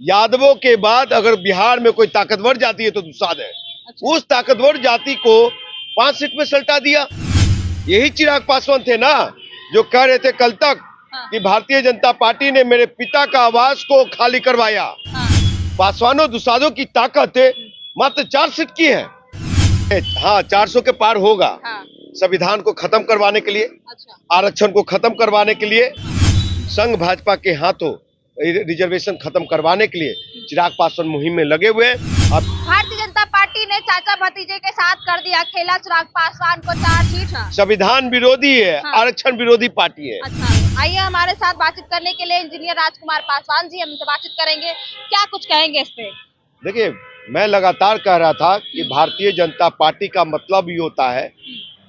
यादवों के बाद अगर बिहार में कोई ताकतवर जाति है तो दुसाध है। अच्छा। उस ताकतवर जाति को 5 सीट में सल्टा दिया। यही चिराग पासवान थे ना जो कह रहे थे कल तक कि भारतीय जनता पार्टी ने मेरे पिता का आवास को खाली करवाया। पासवानों दुसाधों की ताकत मात्र 4 सीट की है। हाँ, 400 के पार होगा। संविधान को खत्म करवाने के लिए, आरक्षण को खत्म करवाने के लिए, संघ भाजपा के हाथों रिजर्वेशन खत्म करवाने के लिए चिराग पासवान मुहिम में लगे हुए हैं। अब भारतीय जनता पार्टी ने चाचा भतीजे के साथ कर दिया खेला, चिराग पासवान को 4 सीट। संविधान विरोधी है, आरक्षण विरोधी पार्टी है। अच्छा, आइए हमारे साथ बातचीत करने के लिए इंजीनियर राजकुमार पासवान जी हमसे बातचीत करेंगे। क्या कुछ कहेंगे इस पे? देखिए, मैं लगातार कह रहा था कि भारतीय जनता पार्टी का मतलब ये होता है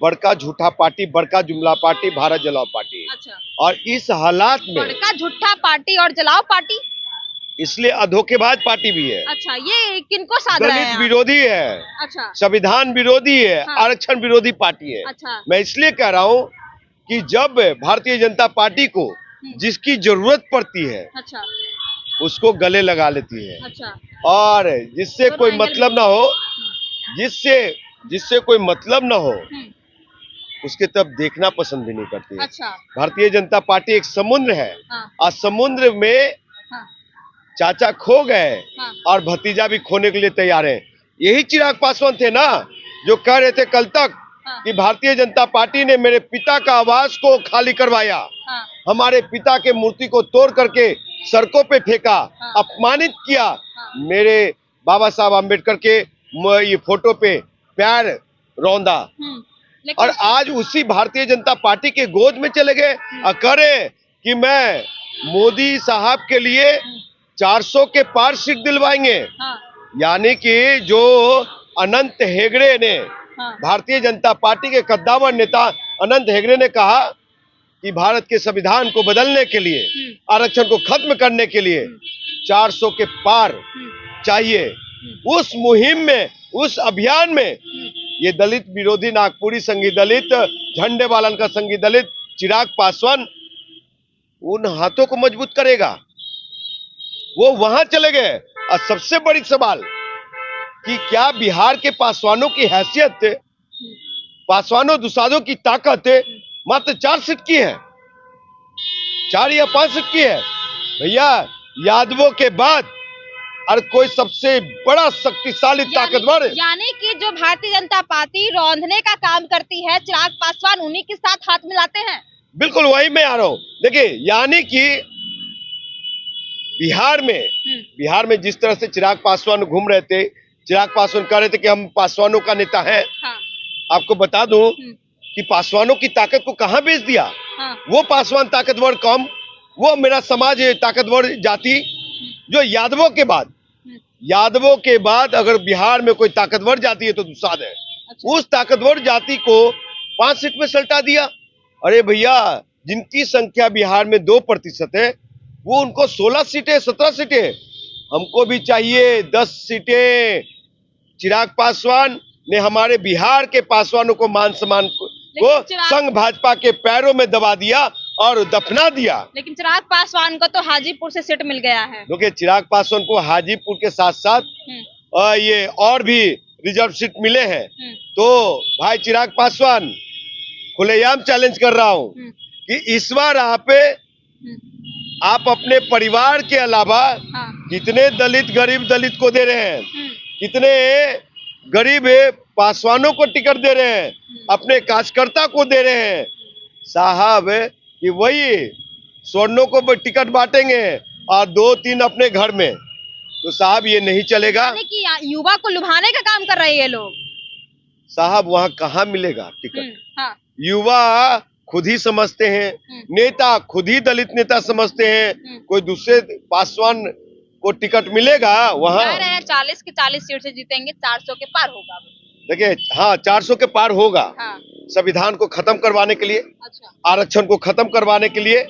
बड़का झूठा पार्टी, बड़का जुमला पार्टी, भारत जलाओ पार्टी। अच्छा। और इस हालात में बड़का झूठा पार्टी और जलाओ पार्टी, इसलिए अधोखेबाज पार्टी भी है। अच्छा, ये किनको साध रहे हैं? दलित विरोधी है। अच्छा। संविधान विरोधी है। आरक्षण विरोधी पार्टी है। अच्छा। मैं इसलिए कह रहा हूँ कि जब भारतीय जनता पार्टी को जिसकी जरूरत पड़ती है, अच्छा, उसको गले लगा लेती है। अच्छा। और जिससे कोई मतलब ना हो, जिससे कोई मतलब ना हो, उसके तब देखना पसंद भी नहीं करती है। अच्छा। भारतीय जनता पार्टी एक समुद्र है। और समुद्र में चाचा खो गए और भतीजा भी खोने के लिए तैयार है। यही चिराग पासवान थे ना जो कह रहे थे कल तक कि भारतीय जनता पार्टी ने मेरे पिता का आवास को खाली करवाया। हमारे पिता के मूर्ति को तोड़ करके सड़कों पे फेंका, अपमानित किया। मेरे बाबा साहब आम्बेडकर के ये फोटो पे पैर रौंदा। और आज उसी भारतीय जनता पार्टी के गोद में चले गए और कह रहे कि मैं मोदी साहब के लिए 400 के पार सीट दिलवाएंगे। यानी कि जो अनंत हेगड़े ने, भारतीय जनता पार्टी के कद्दावर नेता अनंत हेगड़े ने कहा कि भारत के संविधान को बदलने के लिए, आरक्षण को खत्म करने के लिए 400 के पार चाहिए। उस मुहिम में, उस अभियान में ये दलित विरोधी नागपुरी संघी दलित, झंडे वालन का संघी दलित चिराग पासवान उन हाथों को मजबूत करेगा। वो वहां चले गए। और सबसे बड़ी सवाल कि क्या बिहार के पासवानों की हैसियत, पासवानों दुसाधों की ताकत मात्र 4 सीट की है, 4 या 5 सीट की है। भैया, यादवों के बाद और कोई सबसे बड़ा शक्तिशाली ताकतवर, यानी कि जो भारतीय जनता पार्टी रौंदने का काम करती है, चिराग पासवान उन्हीं के साथ हाथ मिलाते हैं। बिल्कुल वही मैं आ रहा हूँ। देखिए, यानी कि बिहार में जिस तरह से चिराग पासवान घूम रहे थे, चिराग पासवान कह रहे थे कि हम पासवानों का नेता है। आपको बता दूं कि पासवानों की ताकत को कहां बेच दिया। वो पासवान ताकतवर कौम, वो मेरा समाज ताकतवर जाति, जो यादवों के बाद अगर बिहार में कोई ताकतवर जाति है तो दुसाध है। अच्छा। उस ताकतवर जाति को 5 सीट में सल्टा दिया। अरे भैया, जिनकी संख्या बिहार में 2% है, वो उनको 16 सीटें, 17 सीटें, हमको भी चाहिए 10 सीटें। चिराग पासवान ने हमारे बिहार के पासवानों को मान सम्मान को संघ भाजपा के पैरों में दबा दिया और दफना दिया। लेकिन चिराग पासवान को तो हाजीपुर से सीट मिल गया है। देखिए, चिराग पासवान को हाजीपुर के साथ साथ ये और भी रिजर्व सीट मिले हैं। तो भाई चिराग पासवान, खुलेआम चैलेंज कर रहा हूं कि इस बार आप अपने परिवार के अलावा कितने गरीब दलित को दे रहे हैं, कितने गरीब पासवानों को टिकट दे रहे हैं, अपने कार्यकर्ता को दे रहे हैं साहब, कि वही स्वर्णों को टिकट बांटेंगे और 2-3 अपने घर में। तो साहब ये नहीं चलेगा। यानी कि युवा को लुभाने का काम कर रहे हैं ये लोग। साहब, वहाँ कहाँ मिलेगा टिकट? युवा खुद ही समझते हैं, नेता खुद ही दलित नेता समझते हैं, कोई दूसरे पासवान को टिकट मिलेगा वहाँ? 40 की 40 सीट से जीतेंगे, 400 के पार होगा। देखिए, हाँ, 400 के पार होगा। संविधान को खत्म करवाने के लिए, आरक्षण को खत्म करवाने के लिए,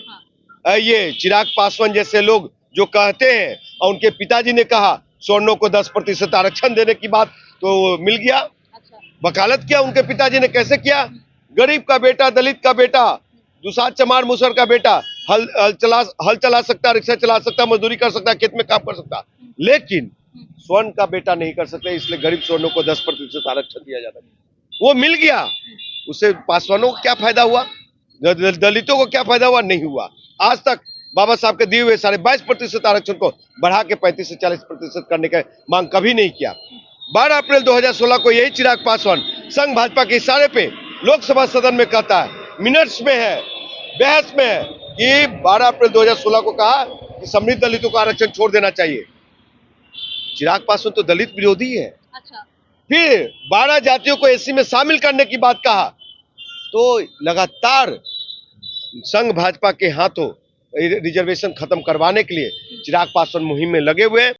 ये चिराग पासवान जैसे लोग जो कहते हैं, और उनके पिताजी ने कहा स्वर्णों को 10% आरक्षण देने की बात, तो मिल गया। वकालत किया उनके पिताजी ने। कैसे किया? गरीब का बेटा, दलित का बेटा दुसाध चमार मुसहर का बेटा हल चला सकता, रिक्शा चला सकता, मजदूरी कर सकता, खेत में काम कर सकता, लेकिन स्वर्ण का बेटा नहीं कर सकते। इसलिए गरीब स्वर्णों को 10% आरक्षण दिया जाता है। वो मिल गया, उससे पासवानों को क्या फायदा हुआ, दलितों को क्या फायदा हुआ? नहीं हुआ। आज तक बाबा साहब के दिए हुए 22.5% आरक्षण को बढ़ा के 35 से 40% करने का मांग कभी नहीं किया। 12 अप्रैल 2016 को यही चिराग पासवान संघ भाजपा के इशारे पे लोकसभा सदन में कहता है, मिनट्स में है, बहस में है, कि 12 अप्रैल 2016 को कहा कि समृद्ध दलितों को आरक्षण छोड़ देना चाहिए। चिराग पासवान तो दलित विरोधी है। अच्छा। फिर 12 जातियों को एससी में शामिल करने की बात कहा, तो लगातार संघ भाजपा के हाथों रिजर्वेशन खत्म करवाने के लिए चिराग पासवान मुहिम में लगे हुए हैं।